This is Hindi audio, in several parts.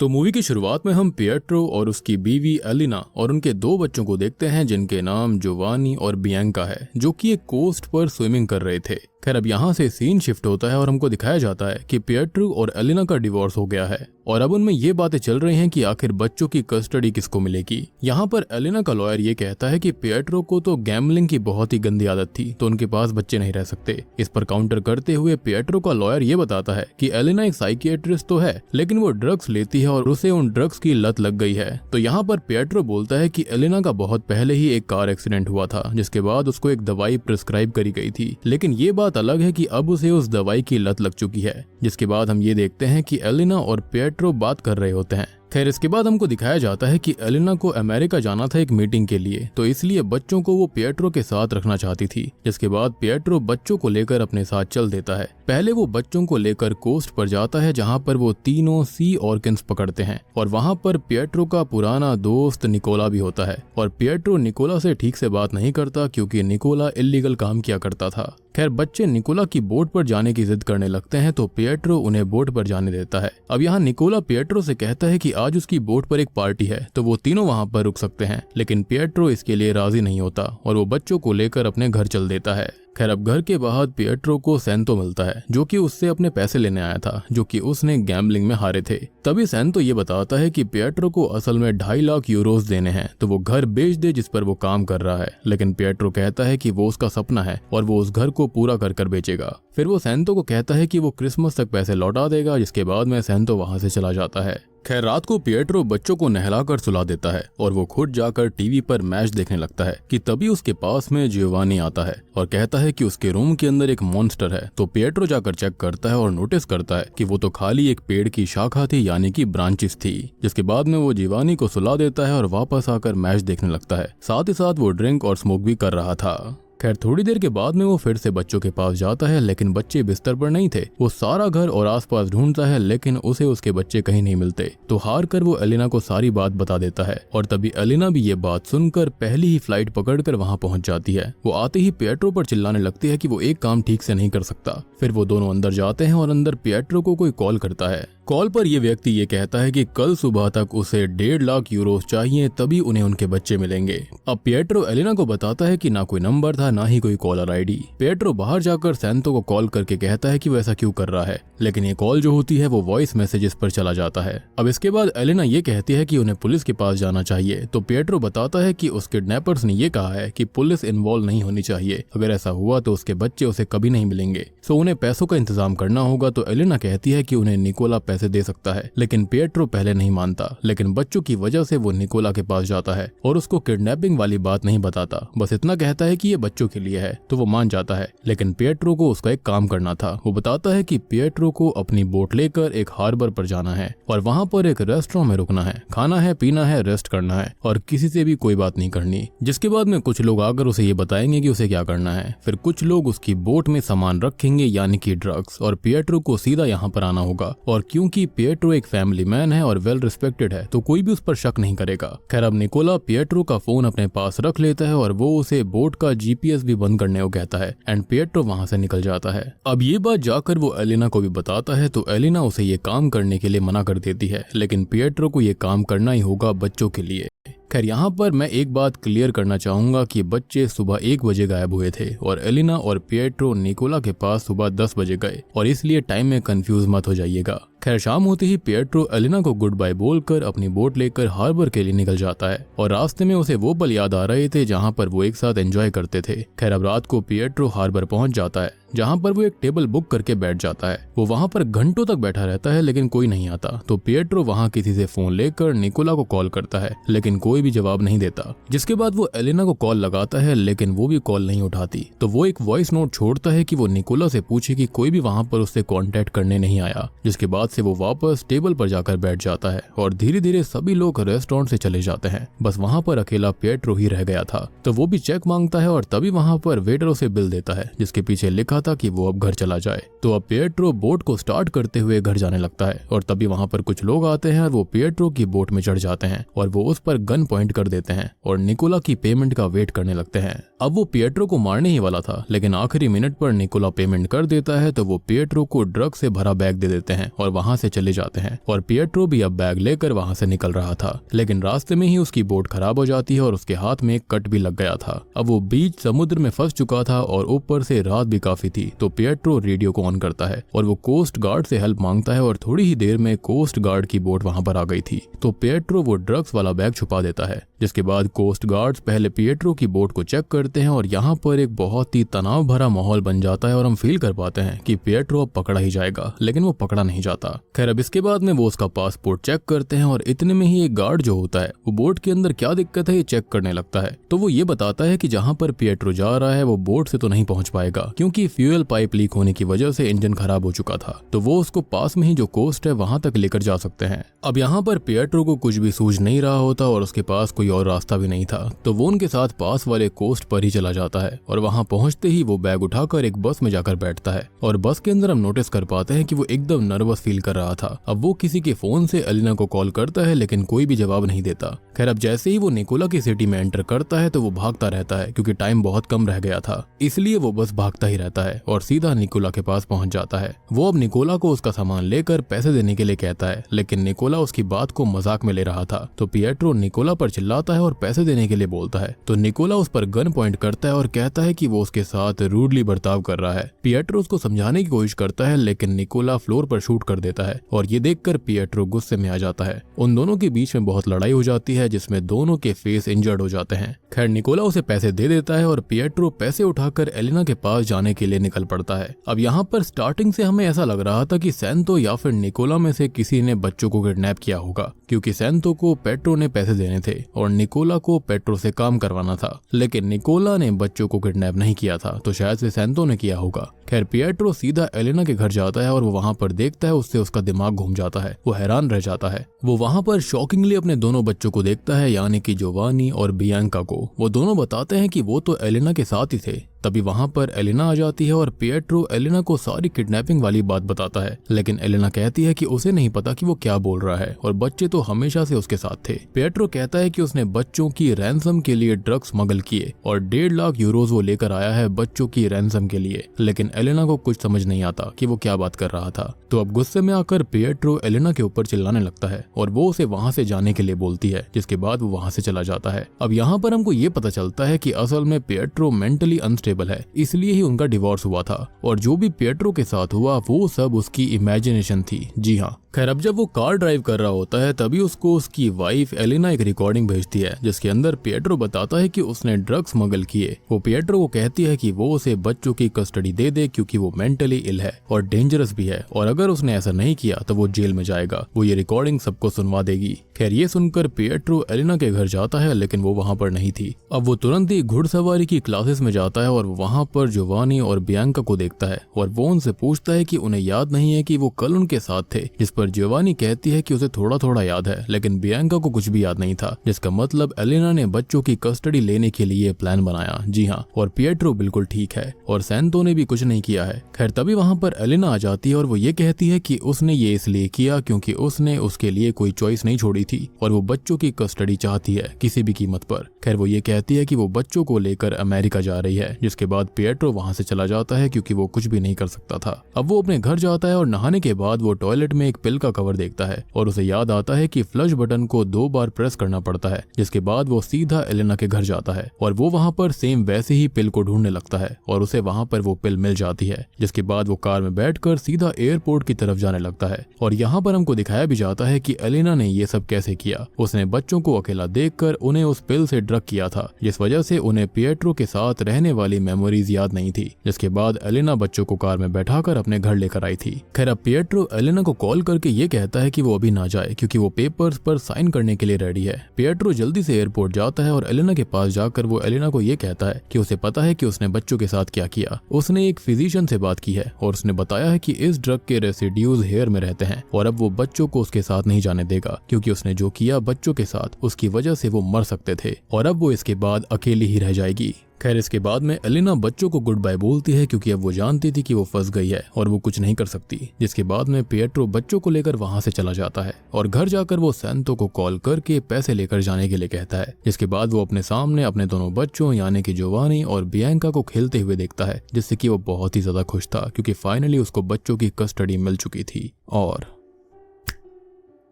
तो मूवी की शुरुआत में हम पिएट्रो और उसकी बीवी एलिना और उनके दो बच्चों को देखते हैं जिनके नाम जोवानी और बियांका है, जो कि एक कोस्ट पर स्विमिंग कर रहे थे। खैर अब यहाँ से सीन शिफ्ट होता है और हमको दिखाया जाता है कि पिएट्रो और एलिना का डिवोर्स हो गया है और अब उनमें ये बातें चल रही हैं कि आखिर बच्चों की कस्टडी किसको मिलेगी। यहाँ पर एलिना का लॉयर ये कहता है कि पिएट्रो को तो गैम्बलिंग की बहुत ही गंदी आदत थी, तो उनके पास बच्चे नहीं रह सकते। इस पर काउंटर करते हुए पिएट्रो का लॉयर ये बताता है कि एलिना एक साइकियाट्रिस्ट तो है, लेकिन वो ड्रग्स लेती है और उसे उन ड्रग्स की लत लग गई है। तो यहाँ पर पिएट्रो बोलता है कि एलिना का बहुत पहले ही एक कार एक्सीडेंट हुआ था, जिसके बाद उसको एक दवाई प्रिस्क्राइब करी गई थी, लेकिन ये बात अलग है कि अब उसे उस दवाई की लत लग चुकी है। जिसके बाद हम ये देखते हैं कि एलिना और पिएट्रो बात कर रहे होते हैं। खैर इसके बाद हमको दिखाया जाता है कि एलिना को अमेरिका जाना था एक मीटिंग के लिए, तो इसलिए बच्चों को वो पिएट्रो के साथ रखना चाहती थी। जिसके बाद पिएट्रो बच्चों को लेकर अपने साथ चल देता है। पहले वो बच्चों को लेकर कोस्ट पर जाता है, जहाँ पर वो तीनों सी ऑर्किन्स पकड़ते हैं और वहाँ पर पिएट्रो का पुराना दोस्त निकोला भी होता है। और पिएट्रो निकोला से ठीक से बात नहीं करता क्योंकि निकोला इल्लीगल काम किया करता था। खैर बच्चे निकोला की बोट पर जाने की जिद करने लगते हैं, तो पिएट्रो उन्हें बोट पर जाने देता है। अब यहाँ निकोला पिएट्रो से कहता है कि आज उसकी बोट पर एक पार्टी है, तो वो तीनों वहाँ पर रुक सकते हैं, लेकिन पिएट्रो इसके लिए राजी नहीं होता और वो बच्चों को लेकर अपने घर चल देता है। खैर अब घर के बाहर पिएट्रो को सैंतो मिलता है, जो कि उससे अपने पैसे लेने आया था, जो कि उसने गैम्बलिंग में हारे थे। तभी सैंतो ये बताता है कि पिएट्रो को असल में 2.5 लाख यूरोस देने हैं, तो वो घर बेच दे जिस पर वो काम कर रहा है। लेकिन पिएट्रो कहता है कि वो उसका सपना है और वो उस घर को पूरा कर बेचेगा। फिर वो सैंतो को कहता है कि वो क्रिसमस तक पैसे लौटा देगा, जिसके बाद में सैंतो वहां से चला जाता है। खैर रात को पिएट्रो बच्चों को नहलाकर सुला देता है और वो खुद जाकर टीवी पर मैच देखने लगता है कि तभी उसके पास में जियोवानी आता है और कहता है कि उसके रूम के अंदर एक मॉन्स्टर है। तो पिएट्रो जाकर चेक करता है और नोटिस करता है कि वो तो खाली एक पेड़ की शाखा थी, यानी कि ब्रांचेस थी। जिसके बाद में वो जियोवानी को सुला देता है और वापस आकर मैच देखने लगता है। साथ ही साथ वो ड्रिंक और स्मोक भी कर रहा था। खैर थोड़ी देर के बाद में वो फिर से बच्चों के पास जाता है, लेकिन बच्चे बिस्तर पर नहीं थे। वो सारा घर और आसपास ढूंढता है, लेकिन उसे उसके बच्चे कहीं नहीं मिलते। तो हार कर वो एलिना को सारी बात बता देता है और तभी एलिना भी ये बात सुनकर पहली ही फ्लाइट पकड़कर वहां पहुंच जाती है। वो आते ही पिएट्रो पर चिल्लाने लगती है कि वो एक काम ठीक से नहीं कर सकता। फिर वो दोनों अंदर जाते हैं और अंदर पिएट्रो को कोई कॉल करता है। कॉल पर यह व्यक्ति ये कहता है कि कल सुबह तक उसे 1.5 लाख यूरोस चाहिए, तभी उन्हें उनके बच्चे मिलेंगे। अब पिएट्रो एलिना को बताता है कि ना कोई नंबर था, ना ही कोई कॉलर आईडी। पिएट्रो बाहर जाकर सैंतो को कॉल करके कहता है कि वो ऐसा क्यों कर रहा है, लेकिन ये कॉल जो होती है वो वॉइस मैसेजेस पर चला जाता है। अब इसके बाद एलिना ये कहती है कि उन्हें पुलिस के पास जाना चाहिए। तो पिएट्रो बताता है कि उस किडनैपर्स ने ये कहा है कि पुलिस इन्वॉल्व नहीं होनी चाहिए, अगर ऐसा हुआ तो उसके बच्चे उसे कभी नहीं मिलेंगे, सो उन्हें पैसों का इंतजाम करना होगा। तो एलिना कहती है कि उन्हें निकोला पैसे दे सकता है, लेकिन पिएट्रो पहले नहीं मानता। लेकिन बच्चों की वजह से वो निकोला के पास जाता है और उसको किडनैपिंग वाली बात नहीं बताता, बस इतना कहता है कि ये बच्चों के लिए है। तो वो मान जाता है, लेकिन पिएट्रो को उसका एक काम करना था। वो बताता है कि पिएट्रो को अपनी बोट लेकर एक हार्बर पर जाना है और वहाँ पर एक रेस्टोरेंट में रुकना है, खाना है, पीना है, रेस्ट करना है और किसी से भी कोई बात नहीं करनी। जिसके बाद में कुछ लोग आकर उसे ये बताएंगे कि उसे क्या करना है। फिर कुछ लोग उसकी बोट में सामान रखेंगे, यानी कि ड्रग्स, और पिएट्रो को सीधा यहाँ पर आना होगा। और क्योंकि पिएट्रो एक फैमिली मैन है और वेल रिस्पेक्टेड है, तो कोई भी उस पर शक नहीं करेगा। खैर अब निकोला पिएट्रो का फोन अपने पास रख लेता है और वो उसे बोट का जीपीएस भी बंद करने को कहता है एंड पिएट्रो वहां से निकल जाता है। अब ये बात जाकर वो एलिना को भी बताता है, तो एलिना उसे ये काम करने के लिए मना कर देती है, लेकिन पिएट्रो को ये काम करना ही होगा बच्चों के लिए। खैर यहाँ पर मैं एक बात क्लियर करना चाहूंगा कि बच्चे सुबह 1 बजे गायब हुए थे और एलिना और पिएट्रो निकोला के पास सुबह 10 बजे गए, और इसलिए टाइम में कंफ्यूज मत हो जाइएगा। खैर शाम होते ही पिएट्रो एलिना को गुड बाय बोलकर अपनी बोट लेकर हार्बर के लिए निकल जाता है और रास्ते में उसे वो पल याद आ रहे थे जहाँ पर वो एक साथ एंजॉय करते थे। खैर अब रात को पिएट्रो हार्बर पहुंच जाता है, जहाँ पर वो एक टेबल बुक करके बैठ जाता है। वो वहाँ पर घंटों तक बैठा रहता है, लेकिन कोई नहीं आता। तो पिएट्रो वहाँ किसी से फोन लेकर निकोला को कॉल करता है, लेकिन कोई भी जवाब नहीं देता। जिसके बाद वो एलिना को कॉल लगाता है, लेकिन वो भी कॉल नहीं उठाती। तो वो एक वॉइस नोट छोड़ता है कि वो निकोला से पूछे कि कोई भी वहाँ पर उससे कॉन्टेक्ट करने नहीं आया। जिसके बाद से वो वापस टेबल पर जाकर बैठ जाता है और धीरे धीरे सभी लोग रेस्टोरेंट से चले जाते हैं। बस वहाँ पर अकेला पिएट्रो ही रह गया था। तो वो भी चेक मांगता है और तभी वहाँ पर वेटर उसे बिल देता है, जिसके पीछे लिखा था कि वो अब घर चला जाए। तो अब पिएट्रो बोट को स्टार्ट करते हुए घर जाने लगता है और तभी वहाँ पर कुछ लोग आते हैं और वो पिएट्रो की बोट में चढ़ जाते हैं और वो उस पर गन पॉइंट कर देते हैं और निकोला की पेमेंट का वेट करने लगते हैं। अब वो पिएट्रो को मारने ही वाला था, लेकिन आखिरी मिनट पर निकोला पेमेंट कर देता है तो वो पिएट्रो को ड्रग से भरा बैग दे देते हैं और वहाँ से चले जाते हैं। और पिएट्रो भी अब बैग लेकर वहाँ से निकल रहा था, लेकिन रास्ते में ही उसकी बोट खराब हो जाती है और उसके हाथ में एक कट भी लग गया था। अब वो बीच समुद्र में फंस चुका था और ऊपर से रात भी काफी थी। तो पिएट्रो रेडियो को ऑन करता है और वो कोस्ट गार्ड से हेल्प मांगता है और थोड़ी ही देर में कोस्ट गार्ड की बोट वहाँ पर आ गई थी। तो पिएट्रो वो ड्रग्स वाला बैग छुपा देता है, जिसके बाद कोस्ट गार्ड्स पहले पिएट्रो की बोट को चेक करते हैं और यहाँ पर एक बहुत ही तनाव भरा माहौल बन जाता है और हम फील कर पाते हैं कि पिएट्रो अब पकड़ा ही जाएगा, लेकिन वो पकड़ा नहीं जाता। खैर अब इसके बाद में वो उसका पासपोर्ट चेक करते हैं और इतने में ही एक गार्ड जो होता है वो बोट के अंदर क्या दिक्कत है ये चेक करने लगता है। तो वो ये बताता है कि जहाँ पर पिएट्रो जा रहा है वो बोट से तो नहीं पहुंच पाएगा, क्योंकि फ्यूल पाइप लीक होने की वजह से इंजन खराब हो चुका था। तो वो उसको पास में ही जो कोस्ट है वहां तक लेकर जा सकते हैं। अब यहाँ पर पिएट्रो को कुछ भी सूझ नहीं रहा होता और उसके पास कोई और रास्ता भी नहीं था, तो वो उनके साथ पास वाले कोस्ट पर ही चला जाता है और वहां पहुंचते ही वो बैग उठाकर एक बस में जाकर बैठता है। और बस के अंदर हम नोटिस कर पाते हैं कि वो एकदम नर्वस फील कर रहा था। अब वो किसी के फोन से एलिना को कॉल करता है, लेकिन कोई भी जवाब नहीं देता। खैर अब जैसे ही वो निकोला की सिटी में एंटर करता है तो वो भागता रहता है, क्योंकि टाइम बहुत कम रह गया था, इसलिए वो बस भागता ही रहता है और सीधा निकोला के पास पहुंच जाता है। वो अब निकोला को उसका सामान लेकर पैसे देने के लिए कहता है, लेकिन निकोला उसकी बात को मजाक में ले रहा था। तो पिएट्रो निकोला पर चिल्लाता है और पैसे देने के लिए बोलता है। तो निकोला उस पर गन पॉइंट करता है और कहता है कि वो उसके साथ रूडली बर्ताव कर रहा है। पिएट्रो उसको समझाने की कोशिश करता है, लेकिन निकोला फ्लोर पर शूट कर देता है और ये देखकर पिएट्रो गुस्से में आ जाता है। उन दोनों के बीच में बहुत लड़ाई हो जाती है, जिसमें दोनों के फेस इंजर्ड हो जाते हैं। खैर निकोला उसे पैसे दे देता है और पिएट्रो पैसे उठाकर एलिना के पास जाने के लिए निकल पड़ता है। अब यहाँ पर स्टार्टिंग से हमें ऐसा लग रहा था कि सैंतो या फिर निकोला में से किसी ने बच्चों को किडनैप किया होगा, क्योंकि सैंतो को पेट्रो ने पैसे देने थे और निकोला को पेट्रो से काम करवाना था, लेकिन निकोला ने बच्चों को किडनैप नहीं किया था, तो शायद से सैंतो ने किया होगा। खैर पिएट्रो सीधा एलिना के घर जाता है और वो वहाँ पर देखता है, उससे उसका दिमाग घूम जाता है, वो हैरान रह जाता है। वो वहाँ पर शॉकिंगली अपने दोनों बच्चों को देखता है, यानी कि जोवानी और बियांका को। वो दोनों बताते हैं कि वो तो एलिना के साथ ही थे। तभी वहाँ पर एलिना आ जाती है और पिएट्रो एलिना को सारी किडनैपिंग वाली बात बताता है, लेकिन एलिना कहती है कि उसे नहीं पता कि वो क्या बोल रहा है और बच्चे तो हमेशा से उसके साथ थे। पिएट्रो कहता है कि उसने बच्चों की रैंसम के लिए ड्रग्स स्मगल किए और 1.5 लाख यूरोज वो लेकर आया है बच्चों की रैंसम के लिए, लेकिन एलिना को कुछ समझ नहीं आता कि वो क्या बात कर रहा था। तो अब गुस्से में आकर पिएट्रो एलिना के ऊपर चिल्लाने लगता है और वो उसे वहाँ से जाने के लिए बोलती है, जिसके बाद वो वहाँ से चला जाता है। अब यहाँ पर हमको ये पता चलता है कि असल में पिएट्रो मेंटली अनस्टेबल है, इसलिए ही उनका डिवोर्स हुआ था और जो भी पिएट्रो के साथ हुआ वो सब उसकी इमेजिनेशन थी। जी हाँ। खैर अब जब वो कार ड्राइव कर रहा होता है तभी उसको उसकी वाइफ एलिना एक रिकॉर्डिंग भेजती है, जिसके अंदर पिएट्रो बताता है कि उसने ड्रग्स स्मगल किए। वो पिएट्रो को कहती है कि वो उसे बच्चों की कस्टडी दे दे, क्योंकि वो मेंटली इल है और डेंजरस भी है, और अगर उसने ऐसा नहीं किया तो वो जेल में जाएगा। वो ये रिकॉर्डिंग सबको सुनवा देगी। खैर ये सुनकर पिएट्रो एलिना के घर जाता है, लेकिन वो वहाँ पर नहीं थी। अब वो तुरंत ही घुड़सवारी की क्लासेस में जाता है और वहाँ पर जोवानी और बियांका को देखता है और वो उनसे पूछता है कि उन्हें याद नहीं है कि वो कल उनके साथ थे, जिस पर जोवानी कहती है कि उसे थोड़ा थोड़ा याद है, लेकिन बियांका को कुछ भी याद नहीं था, जिसका मतलब एलिना ने बच्चों की कस्टडी लेने के लिए प्लान बनाया। जी हाँ, और पिएट्रो बिल्कुल ठीक है और सैंतो ने भी कुछ नहीं किया है। खैर तभी वहाँ पर एलिना आ जाती है और वो ये कहती है कि उसने ये इसलिए किया क्योंकि उसने उसके लिए कोई चॉइस नहीं छोड़ी थी और वो बच्चों की कस्टडी चाहती है किसी भी कीमत पर। खैर वो ये कहती है कि वो बच्चों को लेकर अमेरिका जा रही है, जिसके बाद पिएट्रो वहाँ से चला जाता है क्योंकि वो कुछ भी नहीं कर सकता था। अब वो अपने घर जाता है और नहाने के बाद वो टॉयलेट में एक पिल का कवर देखता है और उसे याद आता है कि फ्लश बटन को 2 बार प्रेस करना पड़ता है, जिसके बाद वो सीधा एलिना के घर जाता है और वो वहाँ पर सेम वैसे ही पिल को ढूंढने लगता है और उसे वहाँ पर वो पिल मिल जाती है, जिसके बाद वो कार में बैठकर सीधा एयरपोर्ट की तरफ जाने लगता है। और यहाँ पर हमको दिखाया भी जाता है कि एलिना ने ये सब कैसे किया। उसने बच्चों को अकेला देखकर उन्हें उस पिल से ड्रग किया था, जिस वजह से उन्हें पिएट्रो के साथ रहने वाली मेमोरीज याद नहीं थी, जिसके बाद एलिना बच्चों को कार में बैठाकर अपने घर लेकर आई थी। खैर अब पिएट्रो एलिना को कॉल करके ये कहता है कि वो अभी ना जाए क्योंकि वो पेपर्स पर साइन करने के लिए रेडी है। पिएट्रो जल्दी से एयरपोर्ट जाता है और एलिना के पास जाकर वो एलिना को ये कहता है कि उसे पता है कि उसने बच्चों के साथ क्या किया। उसने एक फिजिशियन से बात की है और उसने बताया है कि इस ड्रग के रेसिड्यूज हेयर में रहते हैं और अब वो बच्चों को उसके साथ नहीं जाने देगा, क्योंकि उसने जो किया बच्चों के साथ उसकी वजह से वो मर सकते थे और अब वो इसके बाद अकेली ही रह जाएगी। खैर इसके बाद में एलिना बच्चों को गुड बाय बोलती है क्योंकि अब वो जानती थी कि वो फंस गई है और वो कुछ नहीं कर सकती। जिसके बाद में पिएट्रो बच्चों को लेकर वहां से चला जाता है और घर जाकर वो सैंतो को कॉल करके पैसे लेकर जाने के लिए कहता है। जिसके बाद वो अपने सामने अपने दोनों बच्चों यानी कि जोवानी और बियांका को खेलते हुए देखता है, जिससे कि वो बहुत ही ज्यादा खुश था क्योंकि फाइनली उसको बच्चों की कस्टडी मिल चुकी थी। और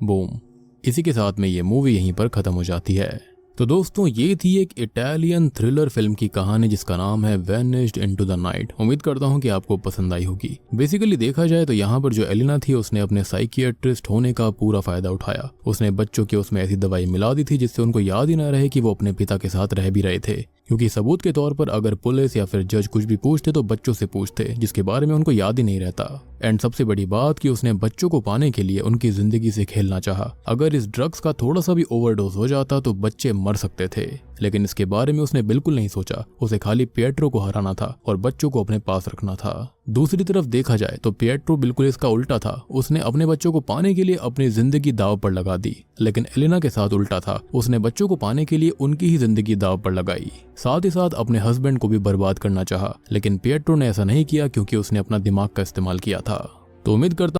बूम, इसी के साथ में ये मूवी यहीं पर खत्म हो जाती है। तो दोस्तों ये थी एक इटालियन थ्रिलर फिल्म की कहानी जिसका नाम है वैनिश्ड इनटू द नाइट। उम्मीद करता हूँ कि आपको पसंद आई होगी। बेसिकली देखा जाए तो यहाँ पर जो एलिना थी उसने अपने साइकियाट्रिस्ट होने का पूरा फायदा उठाया। उसने बच्चों के उसमें ऐसी दवाई मिला दी थी जिससे उनको याद ही ना रहे कि वो अपने पिता के साथ रह भी रहे थे, क्योंकि सबूत के तौर पर अगर पुलिस या फिर जज कुछ भी पूछते तो बच्चों से पूछते जिसके बारे में उनको याद ही नहीं रहता। एंड सबसे बड़ी बात कि उसने बच्चों को पाने के लिए उनकी जिंदगी से खेलना चाहा। अगर इस ड्रग्स का थोड़ा सा भी ओवरडोज हो जाता तो बच्चे मर सकते थे, लेकिन इसके बारे में उसने बिल्कुल नहीं सोचा। उसे खाली पिएट्रो को हराना था और बच्चों को अपने पास रखना था। दूसरी तरफ देखा जाए तो पिएट्रो बिल्कुल इसका उल्टा था। उसने अपने बच्चों को पाने के लिए अपनी जिंदगी दांव पर लगा दी, लेकिन एलिना के साथ उल्टा था। उसने बच्चों को पाने के लिए उनकी ही जिंदगी दांव पर लगाई, साथ ही साथ अपने हस्बैंड को भी बर्बाद करना चाहा। लेकिन पिएट्रो ने ऐसा नहीं किया क्योंकि उसने अपना दिमाग का इस्तेमाल किया था। तो उम्मीद करता